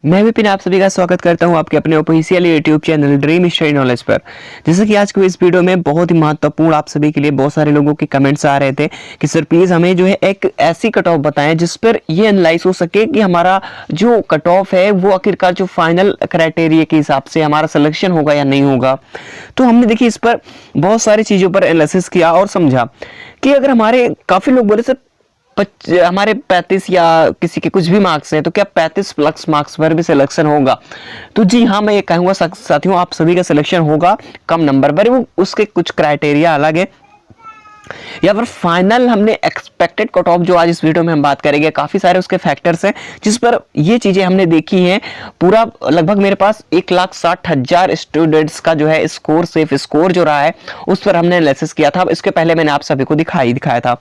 मैं विपिन आप सभी का स्वागत करता हूं आपके अपने official YouTube channel dream study knowledge पर। जैसे कि आज की इस वीडियो में बहुत ही महत्वपूर्ण आप सभी के लिए बहुत सारे लोगों के कमेंट्स आ रहे थे कि सर प्लीज हमें जो है एक ऐसी कट ऑफ बताएं जिस पर ये एनालाइज हो सके कि हमारा जो कट ऑफ है वो आखिरकार जो फाइनल क्राइटेरिया के हिसाब से हमारा सिलेक्शन होगा या नहीं होगा। तो हमने देखिए इस पर बहुत सारी चीजों पर एनालिसिस किया और समझा कि अगर हमारे काफी लोग बोले सर हमारे 35 या किसी के कुछ भी मार्क्स हैं तो क्या 35 प्लस मार्क्स पर भी सिलेक्शन होगा। तो जी हाँ, मैं ये कहूंगा साथियों आप सभी का सिलेक्शन होगा कम नंबर पर, वो उसके कुछ क्राइटेरिया अलग है। या फिर फाइनल हमने एक्सपेक्टेड कट ऑफ जो आज इस वीडियो में हम बात करेंगे, काफी सारे उसके फैक्टर्स हैं जिस पर ये चीजें हमने देखी हैं। पूरा लगभग मेरे पास 1,60,000 स्टूडेंट्स का जो है स्कोर, सेफ स्कोर जो रहा है उस पर हमने एनालिसिस किया था। इसके पहले मैंने आप सभी को दिखाया था।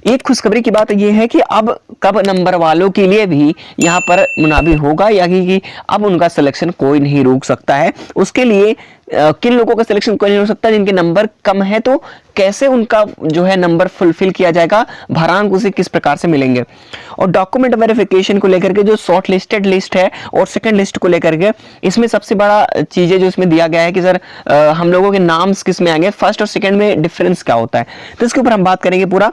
एक खुशखबरी की बात यह है कि अब कब नंबर वालों के लिए भी यहाँ पर मुनावी होगा, या कि अब उनका सिलेक्शन कोई नहीं रोक सकता है। उसके लिए किन लोगों का सिलेक्शन कोई नहीं रोक सकता, जिनके नंबर कम है, तो कैसे उनका जो है नंबर फुलफिल किया जाएगा, भरांक उसे किस प्रकार से मिलेंगे। और डॉक्यूमेंट वेरिफिकेशन को लेकर के जो शॉर्ट लिस्टेड लिस्ट है और सेकंड लिस्ट को लेकर के, इसमें सबसे बड़ा चीजें जो इसमें दिया गया है कि सर हम लोगों के नाम्स किस में आएंगे, फर्स्ट और सेकंड में डिफरेंस क्या होता है। तो इसके ऊपर हम बात करेंगे पूरा,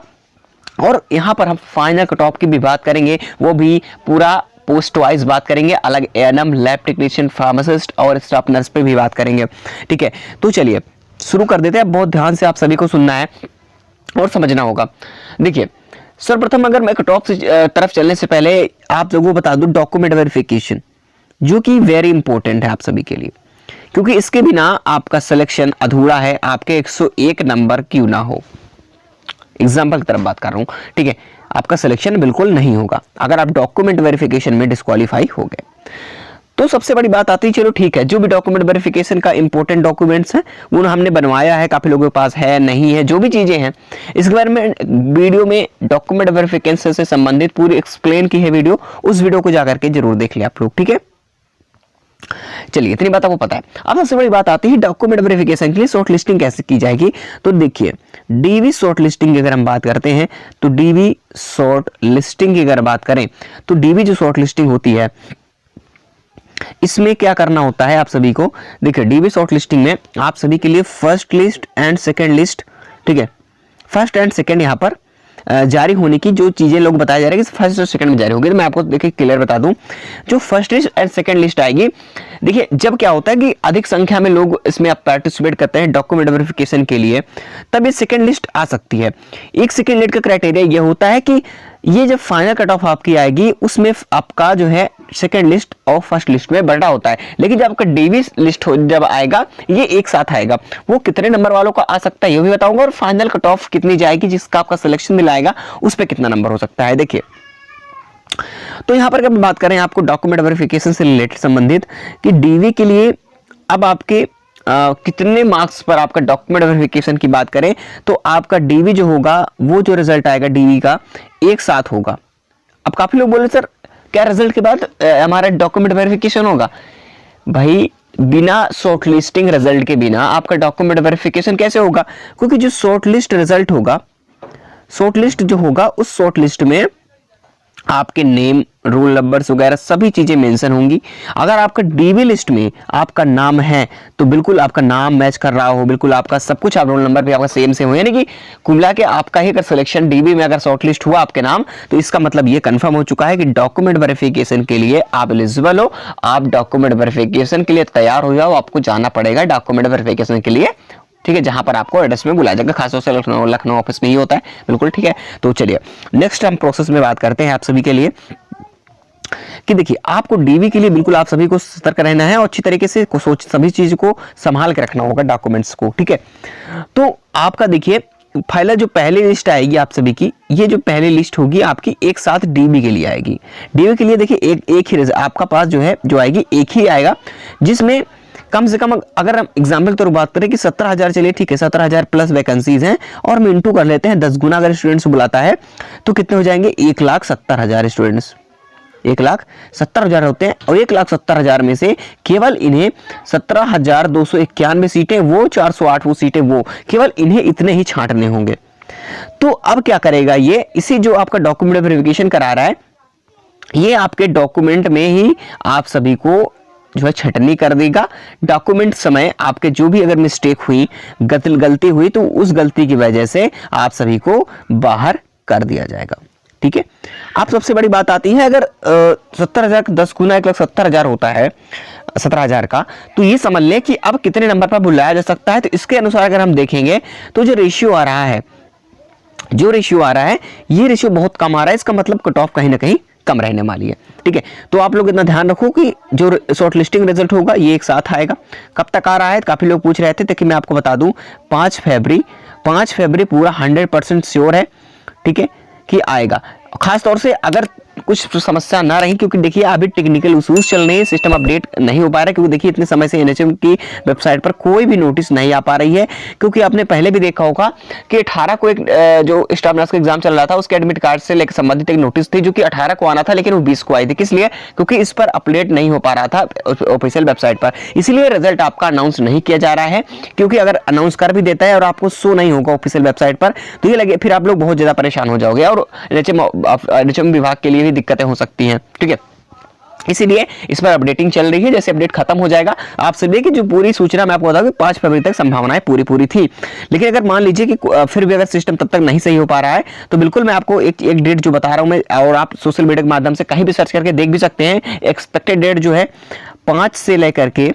और यहां पर हम फाइनल कट ऑफ की भी बात करेंगे, वो भी पूरा पोस्ट वाइज बात करेंगे, अलग एएनएम, लैब टेक्नीशियन, फार्मासिस्ट और स्टाफ नर्स पे भी बात करेंगे। ठीक है, तो चलिए शुरू कर देते हैं। बहुत ध्यान से आप सभी को सुनना है और समझना होगा। देखिए सर्वप्रथम अगर मैं कट ऑफ तरफ चलने से पहले आप लोगों को बता दूं डॉक्यूमेंट वेरिफिकेशन, जो कि वेरी इंपॉर्टेंट है आप सभी के लिए, क्योंकि इसके बिना आपका सिलेक्शन अधूरा है, आपके 101 नंबर क्यों ना हो। एग्जाम्पल की तरफ बात कर रहा हूं, ठीक है, आपका सिलेक्शन बिल्कुल नहीं होगा अगर आप डॉक्यूमेंट वेरिफिकेशन में डिस्क्वालीफाई हो गए। तो सबसे बड़ी बात आती है, चलो ठीक है, जो भी डॉक्यूमेंट वेरिफिकेशन का इंपॉर्टेंट डॉक्यूमेंट्स हैं वो हमने बनवाया है, काफी लोगों के पास है, नहीं है, जो भी चीजें हैं इसके बारे में वीडियो में डॉक्यूमेंट वेरिफिकेशन से संबंधित पूरी एक्सप्लेन की है वीडियो, उस वीडियो को जाकर के जरूर देख लिया आप लोग। ठीक है, चलिए इतनी बात आपको पता है। अब सबसे बड़ी बात आती है डॉक्यूमेंट वेरिफिकेशन के लिए शॉर्ट लिस्टिंग कैसे की जाएगी। तो देखिए डीवी शॉर्ट लिस्टिंग की अगर हम बात करते हैं तो डीवी शॉर्ट लिस्टिंग की अगर बात करें तो डीवी जो शॉर्ट लिस्टिंग होती है इसमें क्या करना होता है आप सभी को। देखिए डीवी शॉर्ट लिस्टिंग में आप सभी के लिए first list and second list, ठीक है, फर्स्ट एंड सेकेंड यहाँ पर जारी होने की जो चीजें लोग बताया जा रहा है कि फर्स्ट और सेकंड में जारी होगी। तो मैं आपको देखिए क्लियर बता दूं, जो first list and second list आएगी, देखिए जब क्या होता है कि अधिक संख्या में लोग इसमें पार्टिसिपेट करते हैं डॉक्यूमेंट वेरिफिकेशन के लिए, तब ये सेकंड लिस्ट आ सकती है। एक सेकंड लिस्ट का क्राइटेरिया ये होता है कि ये जब फाइनल कट ऑफ आपकी आएगी उसमें आपका जो है सेकंड लिस्ट और फर्स्ट लिस्ट में बड़ा होता है, लेकिन जब आपका डीवी लिस्ट जब आएगा ये एक साथ आएगा। वो कितने नंबर वालों का आ सकता है ये भी बताऊंगा, और फाइनल कट ऑफ कितनी जाएगी जिसका आपका सिलेक्शन दिलाएगा उस पर कितना नंबर हो सकता है। देखिए तो यहां पर जब बात करें आपको डॉक्यूमेंट वेरिफिकेशन से रिलेटेड संबंधित कि डीवी के लिए अब आपके कितने मार्क्स पर आपका डॉक्यूमेंट वेरिफिकेशन की बात करें तो आपका डीवी जो होगा, वो जो रिजल्ट आएगा डीवी का एक साथ होगा। अब काफी लोग बोले सर क्या रिजल्ट के बाद हमारा डॉक्यूमेंट वेरिफिकेशन होगा। भाई बिना शॉर्ट लिस्टिंग रिजल्ट के बिना आपका डॉक्यूमेंट वेरिफिकेशन कैसे होगा, क्योंकि जो शॉर्ट लिस्ट रिजल्ट होगा, शॉर्ट लिस्ट जो होगा उस शॉर्ट लिस्ट में आपके नेम, रोल नंबर्स वगैरह सभी चीजें मेंशन होंगी। अगर आपका डीवी लिस्ट में आपका नाम है तो बिल्कुल आपका नाम मैच कर रहा हो, बिल्कुल आपका सब कुछ, आप रोल नंबर भी आपका सेम हो, यानी कि कुल मिला के आपका ही अगर सिलेक्शन डीवी में अगर शॉर्ट लिस्ट हुआ आपके नाम, तो इसका मतलब ये कंफर्म हो चुका है कि डॉक्यूमेंट वेरिफिकेशन के लिए आप एलिजिबल हो, आप डॉक्यूमेंट वेरिफिकेशन के लिए तैयार हो जाओ। आपको जाना पड़ेगा डॉक्यूमेंट वेरिफिकेशन के लिए, ठीक है, जहां पर आपको एड्रेस में बुलाया जाएगा, खासतौर से लखनऊ ऑफिस में ही होता है, बिल्कुल ठीक है। तो चलिए नेक्स्ट हम प्रोसेस में बात करते हैं आप सभी के लिए कि देखिए आपको डीवी के लिए बिल्कुल आप सभी को सतर्क रहना है और अच्छी तरीके से सोच सभी चीज को संभाल के रखना होगा डॉक्यूमेंट्स को, ठीक है। तो आपका देखिए फाइनल जो पहली लिस्ट आएगी आप सभी की, ये जो पहली लिस्ट होगी आपकी एक साथ डीवी के लिए आएगी। डीवी के लिए देखिए एक ही आपका पास जो है जो आएगी एक ही आएगा, जिसमें कम से कम अगर हम एग्जाम्पल तो बात करें कि 17,000, चलिए ठीक है 17,000 प्लस वैकेंसीज हैं और हम इंटू कर लेते हैं 10 गुना अगर स्टूडेंट्स बुलाता है तो कितने हो जाएंगे 1,70,000 स्टूडेंट्स, 1,70,000 होते हैं। और 1,70,000 में से केवल इन्हें 17,291 सीटें, वो 408 वो सीटें, वो केवल इन्हें इतने ही छांटने होंगे। तो अब क्या करेगा ये, इसी जो आपका डॉक्यूमेंट वेरिफिकेशन करा रहा है ये आपके डॉक्यूमेंट में ही आप सभी को जो है छटनी कर देगा। डॉक्यूमेंट समय आपके जो भी अगर मिस्टेक हुई, गलती हुई, तो उस गलती की वजह से आप सभी को बाहर कर दिया जाएगा। ठीक है। आप सबसे बड़ी बात आती है, अगर 70,000 का 10 गुना 1,70,000 होता है 17,000 का, तो ये समझ लें कि अब कितने नंबर पर बुलाया जा सकता है। तो इसके अनुसार अगर हम देखेंगे तो जो रेशियो आ रहा है, ये रेशियो बहुत कम आ रहा है। इसका मतलब कट ऑफ कहीं ना कहीं कम रहने वाली है। ठीक है। तो आप लोग इतना ध्यान रखो कि जो शॉर्ट लिस्टिंग रिजल्ट होगा ये एक साथ आएगा। कब तक आ रहा है, काफी लोग पूछ रहे थे, ताकि मैं आपको बता दूं 5 फरवरी पूरा 100% श्योर है। ठीक है कि आएगा। खास तौर से अगर कुछ समस्या ना रही, क्योंकि देखिए अभी टेक्निकल इश्यूज चल रहे हैं, सिस्टम अपडेट नहीं हो पा रहा है, क्योंकि देखिए इतने समय से एनएचएम की वेबसाइट पर कोई भी नोटिस नहीं आ पा रही है। क्योंकि आपने पहले भी देखा होगा कि 18 को एक जो स्टाफ नर्स का एग्जाम चल रहा था, उसके एडमिट कार्ड से लेकर संबंधित एक नोटिस थी, जो कि 18 को आना था, लेकिन वो 20 को आई थी। किस लिए? क्योंकि इस पर अपडेट नहीं हो पा रहा था ऑफिशियल वेबसाइट पर, इसलिए रिजल्ट आपका अनाउंस नहीं किया जा रहा है। क्योंकि अगर अनाउंस कर भी देता है और आपको शो नहीं होगा ऑफिशियल वेबसाइट पर, तो ये लगे फिर आप लोग बहुत ज्यादा परेशान हो जाओगे और एनएचएम विभाग के लिए भी दिक्कतें हो सकती हैं। ठीक है। इसीलिए इस पर अपडेटिंग चल रही है। जैसे अपडेट खत्म हो जाएगा, आप सभी की जो पूरी सूचना मैं आपको बता दूं 5 फरवरी तक संभावनाएं पूरी थी। लेकिन अगर मान लीजिए कि फिर भी अगर सिस्टम तब तक नहीं सही हो पा रहा है, तो बिल्कुल मैं आपको एक डेट जो बता रहा हूं मैं, और आप सोशल मीडिया के माध्यम से कहीं भी सर्च करके देख भी सकते हैं। एक्सपेक्टेड डेट जो है 5 से लेकर के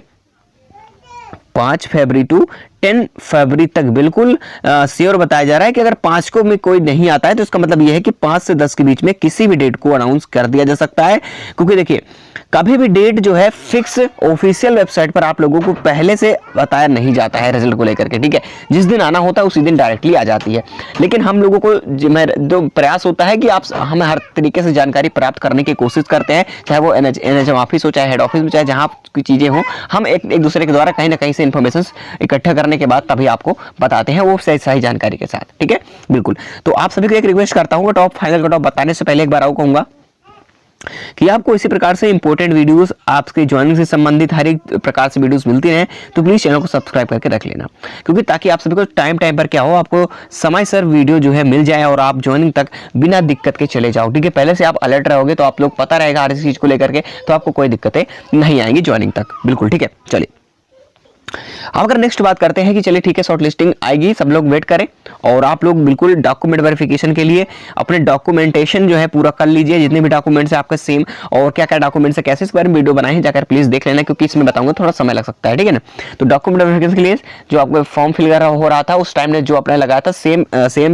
5 फरवरी टू 10 फरवरी तक बिल्कुल श्योर बताया जा रहा है कि अगर 5 को में कोई नहीं आता है, तो इसका मतलब यह है कि 5 से 10 के बीच में किसी भी डेट को अनाउंस कर दिया जा सकता है। क्योंकि देखिए कभी भी डेट जो है फिक्स ऑफिशियल वेबसाइट पर आप लोगों को पहले से बताया नहीं जाता है रिजल्ट को लेकर के। ठीक है। जिस दिन आना होता है उसी दिन डायरेक्टली आ जाती है। लेकिन हम लोगों को जो प्रयास होता है कि हम हर तरीके से जानकारी प्राप्त करने की कोशिश करते हैं, चाहे वो एनएचएम ऑफिस हो, चाहे हेड ऑफिस में, चाहे जहां की चीजें हो, हम एक दूसरे के द्वारा कहीं ना कहीं से इंफॉर्मेशन इकट्ठा करने के बाद तभी आपको बताते हैं, वो सही जानकारी के साथ। ठीक है। बिल्कुल। तो आप सभी को एक रिक्वेस्ट करता हूं, टॉप फाइनल कट ऑफ बताने से पहले एक बार आपको कहूंगा कि आपको इसी प्रकार से इंपॉर्टेंट वीडियोस, आपके ज्वाइनिंग से संबंधित हर एक प्रकार से वीडियोस मिलती हैं, तो प्लीज चैनल को सब्सक्राइब करके रख लेना। क्योंकि ताकि आप सभी को टाइम पर क्या हो, आपको समय सर वीडियो जो है मिल जाए और आप ज्वाइनिंग तक बिना दिक्कत के चले जाओ। ठीक है। पहले से आप अलर्ट रहोगे तो आप लोग पता रहेगा हर चीज को लेकर के, तो आपको कोई दिक्कतें नहीं आएंगी ज्वाइनिंग तक। बिल्कुल। ठीक है। चलिए अब अगर नेक्स्ट बात करते हैं कि चलिए ठीक है, शॉर्ट लिस्टिंग आएगी, सब लोग वेट करें और आप लोग बिल्कुल डॉक्यूमेंट वेरिफिकेशन के लिए अपने डॉक्यूमेंटेशन जो है पूरा कर लीजिए। जितने भी डॉक्यूमेंट्स है आपका सेम, और क्या क्या डॉक्यूमेंट्स है, कैसे इस बारे में वीडियो बनाए हैं, जाकर प्लीज देख लेना, क्योंकि इसमें बताऊंगा थोड़ा समय लग सकता है। ठीक है ना। तो डॉक्यूमेंट वेरिफिकेशन के लिए जो आपको फॉर्म फिल हो रहा था उस टाइम ने जो आपने लगाया था सेम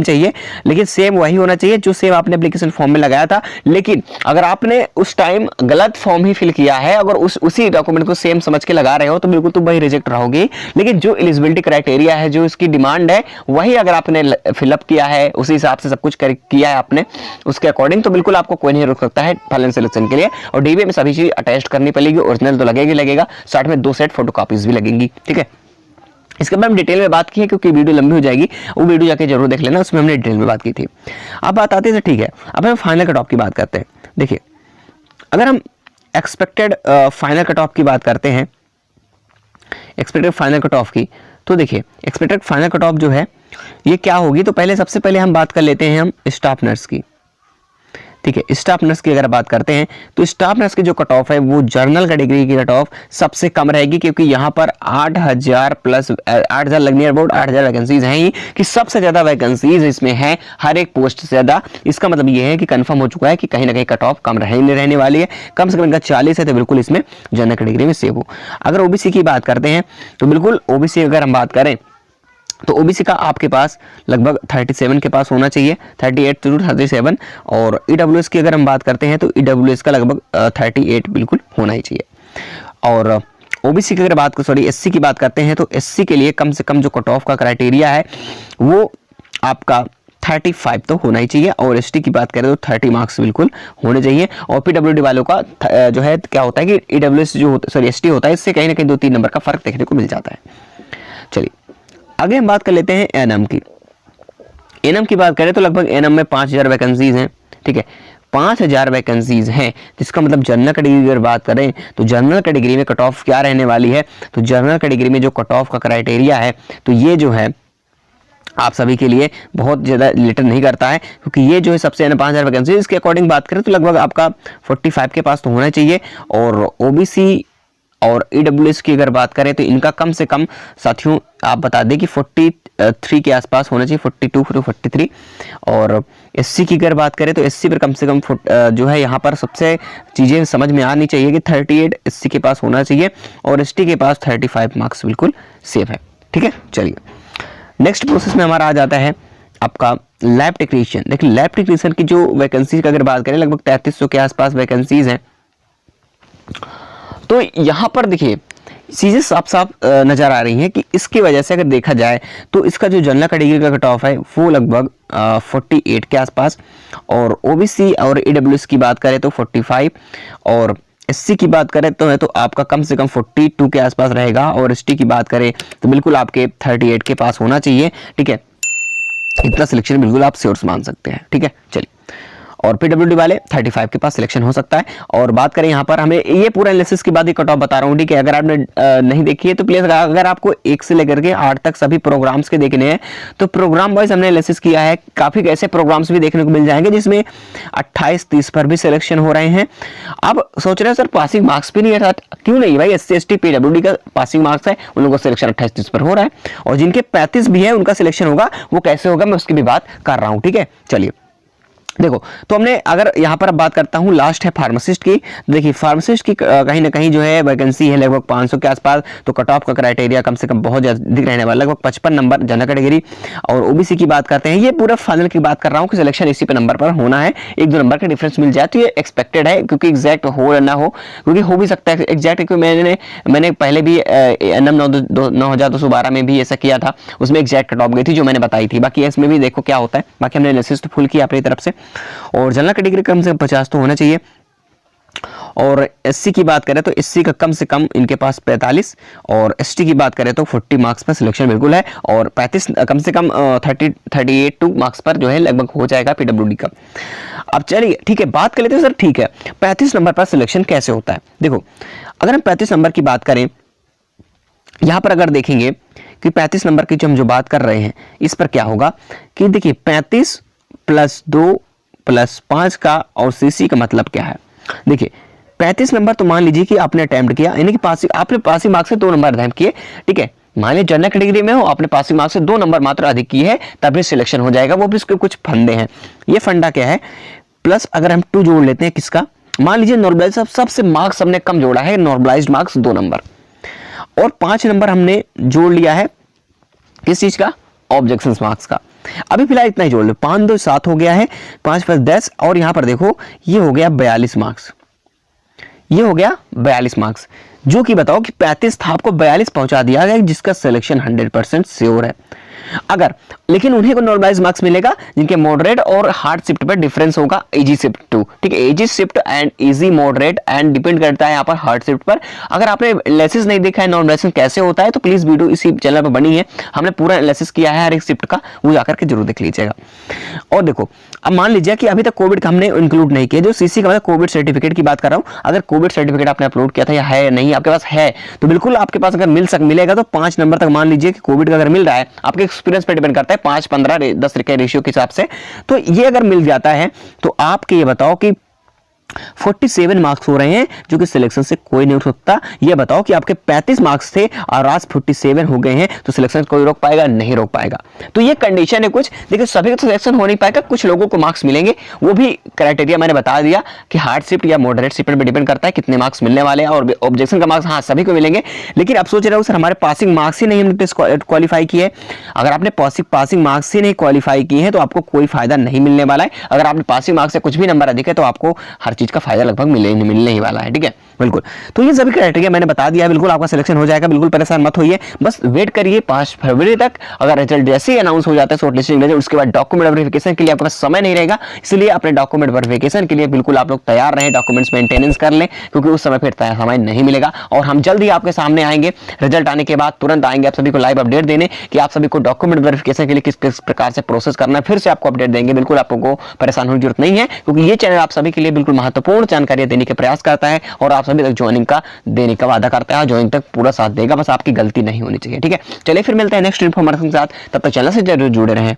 चाहिए, लेकिन सेम वही होना चाहिए जो सेम आपने एप्लीकेशन फॉर्म में लगाया था। लेकिन अगर आपने उस टाइम गलत फॉर्म ही फिल किया है, अगर उसी डॉक्यूमेंट को सेम समझ के लगा रहे हो, तो बिल्कुल तुम वही रिजेक्ट रहोगे। लेकिन जो एलिजिबिलिटी क्राइटेरिया है, जो इसकी डिमांड है, वही अगर आपने फिलअप किया है, उसी हिसाब से सब कुछ किया है आपने उसके अकॉर्डिंग, तो बिल्कुल आपको कोई नहीं रोक सकता है फाइनल सिलेक्शन के लिए। और डीबीए में सभी चीज अटैच करनी पड़ेगी, ओरिजिनल तो लगेगा, साथ में 2 सेट फोटोकॉपीज भी लगेंगी। ठीक है। इसके बाद हम डिटेल में बात की है, क्योंकि वीडियो लंबी हो जाएगी, वो वीडियो जाके जरूर देख लेना, उसमें हमने डिटेल में बात की थी। अब बात आती है, ठीक है, अब हम फाइनल कट ऑफ की बात करते हैं। देखिए अगर हम एक्सपेक्टेड फाइनल कट ऑफ की बात करते हैं, एक्सपेक्टेड फाइनल कट ऑफ की, तो देखिए एक्सपेक्टेड फाइनल कट ऑफ जो है ये क्या होगी, तो सबसे पहले हम बात कर लेते हैं हम स्टाफ नर्स की। ठीक है। स्टाफ नर्स की अगर बात करते हैं, तो स्टाफ नर्स की जो कट ऑफ है वो जनरल कैटेगरी की कट ऑफ सबसे कम रहेगी, क्योंकि यहाँ पर 8,000 प्लस 8,000 लगने अबाउट 8,000 वैकेंसीज हैं ही, कि सबसे ज्यादा वैकेंसीज इसमें है, हर एक पोस्ट से ज्यादा। इसका मतलब ये है कि कंफर्म हो चुका है कि कहीं ना कहीं कट ऑफ कम रहने वाली है। कम से कम इनका 40 है, तो बिल्कुल इसमें जनरल कैटेगरी में सेव हो। अगर ओबीसी की बात करते हैं, तो बिल्कुल ओबीसी अगर हम बात करें, तो ओबीसी का आपके पास लगभग 37 के पास होना चाहिए, 38 to 37। और ईडब्ल्यूएस की अगर हम बात करते हैं, तो ईडब्ल्यूएस का लगभग 38 बिल्कुल होना ही चाहिए। और ओबीसी की अगर बात एससी की बात करते हैं, तो एससी के लिए कम से कम जो कट ऑफ का क्राइटेरिया है वो आपका 35 तो होना ही चाहिए। और एसटी की बात करें तो 30 मार्क्स बिल्कुल होने चाहिए। और पीडब्ल्यूडी वालों का जो है क्या होता है कि ईडब्ल्यूएस जो एसटी होता है, इससे कहीं ना कहीं 2-3 नंबर का फर्क देखने को मिल जाता है। चलिए आगे हम बात कर लेते हैं एनएम की। एनएम की बात करें तो लगभग एनएम में 5,000 वैकेंसीज हैं। ठीक है। 5,000 वैकेंसीज हैं, जिसका मतलब जनरल कैटेगरी की अगर बात करें, तो जनरल कैटेगरी में कट ऑफ क्या रहने वाली है, तो जनरल कैटेगरी में जो कट ऑफ का क्राइटेरिया है, तो ये जो है आप सभी के लिए बहुत ज़्यादा रिलेटेड नहीं करता है, क्योंकि ये जो है सबसे 5000 वैकेंसी, इसके अकॉर्डिंग बात करें तो लगभग आपका 45 के पास तो होना चाहिए। और ओबीसी और ईडब्ल्यूएस की अगर बात करें तो इनका कम से कम साथियों आप बता दें कि 43 के आसपास होना चाहिए, 42 to 43। और एससी की अगर बात करें तो एससी पर कम से कम जो है यहाँ पर सबसे चीज़ें समझ में आनी चाहिए कि 38 एससी के पास होना चाहिए और एसटी के पास 35 मार्क्स बिल्कुल सेफ है। ठीक है, चलिए नेक्स्ट प्रोसेस में हमारा आ जाता है आपका लैब टेक्नीशियन। देखिए लैब टेक्नीशियन की जो वैकेंसी की अगर बात करें लगभग 3300 के आसपास वैकेंसीज हैं। तो यहाँ पर देखिए चीज़ें साफ साफ नज़र आ रही हैं कि इसकी वजह से अगर देखा जाए तो इसका जो जनरल कैटेगरी का कट ऑफ है वो लगभग 48 के आसपास, और ओबीसी और ईडब्ल्यूएस की बात करें तो 45, और एससी की बात करें तो आपका कम से कम 42 के आसपास रहेगा, और एसटी की बात करें तो बिल्कुल आपके 38 के पास होना चाहिए। ठीक है, इतना सिलेक्शन बिल्कुल आप श्योर मान सकते हैं। ठीक है, चलिए और पीडब्ल्यूडी वाले 35 के पास सिलेक्शन हो सकता है। और बात करें यहाँ पर हमें ये पूरा एनालिसिस के बाद ही कट ऑफ बता रहा हूँ। ठीक है, अगर आपने नहीं देखी है तो प्लीज, अगर आपको 1 से लेकर के 8 तक सभी प्रोग्राम्स के देखने हैं तो प्रोग्राम वाइज हमने एनालिसिस किया है। काफी ऐसे प्रोग्राम्स भी देखने को मिल जाएंगे जिसमें 28-30 पर भी सिलेक्शन हो रहे हैं। अब सोच रहे हैं सर पासिंग मार्क्स भी नहीं है, क्यों नहीं भाई, SC ST पीडब्ल्यूडी का पासिंग मार्क्स है, उन लोगों का सिलेक्शन 28-30 पर हो रहा है, और जिनके 35 भी है उनका सिलेक्शन होगा। वो कैसे होगा मैं उसकी भी बात कर रहा हूँ। ठीक है, चलिए देखो तो हमने अगर यहाँ पर अब बात करता हूँ लास्ट है फार्मासिस्ट की। देखिए फार्मासिस्ट की कहीं ना कहीं जो है वैकेंसी है लगभग 500 के आसपास। तो कट ऑफ का क्राइटेरिया कम से कम बहुत ज्यादा दिख रहने वाला, लगभग 55 नंबर जनरल कैटेगरी। और ओबीसी की बात करते हैं, ये पूरा फाइनल की बात कर रहा हूँ कि सिलेक्शन इसी पे नंबर पर होना है, 1-2 नंबर का डिफरेंस मिल जाए तो ये एक्सपेक्टेड है, क्योंकि एग्जैक्ट हो या ना हो, क्योंकि हो भी सकता है एग्जैक्ट, क्योंकि मैंने पहले भी NM 9212 में भी ऐसा किया था, उसमें एग्जैक्ट कट ऑफ गई थी जो मैंने बताई थी। बाकी इसमें भी देखो क्या होता है, बाकी हमने एनालिसिस तो फुल किया अपनी तरफ से। और जनरल कैटेगरी कम से कम 50 तो होना चाहिए। और एससी की बात करें तो एससी का कम से कम इनके पास 45, और एसटी की बात करें तो 40 मार्क्स पर सिलेक्शन बिल्कुल है, और 35 कम से कम 38 मार्क्स पर जो है लगभग हो जाएगा पीडब्ल्यूडी का। अब चलिए ठीक है बात कर लेते हैं सर। ठीक है 35 नंबर पर सिलेक्शन कैसे होता है। देखो अगर हम 35 नंबर की बात करें, यहां पर अगर देखेंगे कि 35 नंबर की जो हम बात कर रहे हैं इस पर क्या होगा कि देखिए 35 + 2 + 5 का और सीसी का मतलब क्या है। देखिए 35 नंबर तो मान लीजिए कि आपने अटेम्प्ट किया, यानी कि आपने पासिंग मार्क्स से 2 नंबर अटेम्प्ट किए। ठीक है, मान लीजिए जनरल कैटेगरी में हो, आपने पासिंग मार्क्स से 2 नंबर मात्र अधिक किए हैं, तभी सिलेक्शन हो जाएगा। वो भी इसके कुछ फंडे हैं। ये फंडा क्या है, प्लस अगर हम 2 जोड़ लेते हैं किसका, मान लीजिए नॉर्मलाइज सबसे मार्क्स हमने कम जोड़ा है, नॉर्मलाइज्ड मार्क्स 2 नंबर, और 5 नंबर हमने जोड़ लिया है किस चीज का, ऑब्जेक्शन मार्क्स का। अभी फिलहाल इतना ही जोड़ लो, 5 2 7 हो गया है, 5 + 10, और यहां पर देखो ये हो गया 42 मार्क्स, ये हो गया 42 मार्क्स, जो कि बताओ कि 35 था, आपको 42 पहुंचा दिया गया, जिसका सिलेक्शन 100% श्योर है। अगर लेकिन उन्हें को नॉर्मलाइज मार्क्स मिलेगा जिनके मॉडरेट और हार्ड शिफ्ट पर डिफरेंस होगा, इजी शिफ्ट 2। ठीक है, easy shift and easy moderate and depend करता है यहाँ पर हार्ड शिफ्ट पर। अगर आपने एनालिसिस नहीं देखा है नॉर्मलाइजेशन कैसे होता है तो प्लीज वीडियो इसी चैनल पर बनी है, हमने पूरा एनालिसिस किया है हर एक शिफ्ट का, वो जाकर के जरूर देख लीजिएगा। और देखो अब मान लीजिए कि अभी तक कोविड का हमने इंक्लूड नहीं किया, जो सीसी का मतलब कोविड सर्टिफिकेट की बात कर रहा हूँ। अगर कोविड सर्टिफिकेट आपने अपलोड किया था या है नहीं आपके पास है तो बिल्कुल आपके पास अगर मिलेगा तो 5 नंबर तक मान लीजिए कि कोविड का अगर मिल रहा है, आपके एक्सपीरियंस पर डिपेंड करता है, 5 15 10 के रेशियो के हिसाब से, तो ये अगर मिल जाता है तो आपके ये बताओ कि 47 मार्क्स हो रहे हैं, जो कि सिलेक्शन से कोई नहीं उठ सकता। ये बताओ कि आपके 35 मार्क्स थे और आज 47 हो गए हैं, तो सिलेक्शन कोई रोक पाएगा, नहीं रोक पाएगा। तो ये कंडीशन है कुछ। देखिए सभी का सिलेक्शन हो नहीं पाएगा, कुछ लोगों को मार्क्स मिलेंगे, वो भी क्राइटेरिया मैंने बता दिया कि हार्ड शिफ्ट या मॉडरेट शिफ्ट पर डिपेंड करता है कितने मार्क्स मिलने वाले हैं, और ऑब्जेक्शन का मार्क्स हाँ सभी को मिलेंगे। लेकिन आप सोच रहे हो सर हमारे पासिंग मार्क्स ही नहीं हमने क्वालिफाई किए। अगर आपने पासिंग मार्क्स ही नहीं क्वालिफाई किए हैं तो आपको कोई फायदा नहीं मिलने वाला है। अगर आपने पासिंग मार्क्स से कुछ भी नंबर अधिक है तो आपको हर चीज का फायदा लगभग मिलने ही वाला है। ठीक है, बिल्कुल। तो ये सभी क्राइटेरिया मैंने बता दिया है, बिल्कुल आपका सिलेक्शन हो जाएगा, बिल्कुल परेशान मत होइए, बस वेट करिए 5 फरवरी तक। अगर रिजल्ट जैसे ही अनाउंस हो जाता है शॉर्टलिस्टिंग रिजल्ट, उसके बाद डॉक्यूमेंट वेरिफिकेशन के लिए आपके पास समय नहीं रहेगा, इसलिए अपने डॉक्यूमेंट वेरिफिकेशन के लिए बिल्कुल आप लोग तैयार रहें, डॉक्यूमेंट्स मेंटेनेंस कर लें, क्योंकि उस समय फिर समय नहीं मिलेगा। और हम जल्द ही आपके सामने आएंगे, रिजल्ट आने के बाद तुरंत आएंगे आप सभी को लाइव अपडेट देने कि आप सभी को डॉक्यूमेंट वेरिफिकेशन के लिए किस किस प्रकार से प्रोसेस करना है, फिर से आपको अपडेट देंगे। बिल्कुल आपको परेशान होने की जरूरत नहीं है, क्योंकि ये चैनल आप सभी के लिए बिल्कुल महत्वपूर्ण जानकारियां देने के प्रयास करता है और आप सभी तक ज्वाइनिंग का देने का वादा करता है। ज्वाइनिंग तक पूरा साथ देगा, बस आपकी गलती नहीं होनी चाहिए। ठीक है, चलिए फिर मिलते हैं नेक्स्ट इन्फॉर्मेशन के साथ, तब तक चैनल से जरूर जुड़े रहें।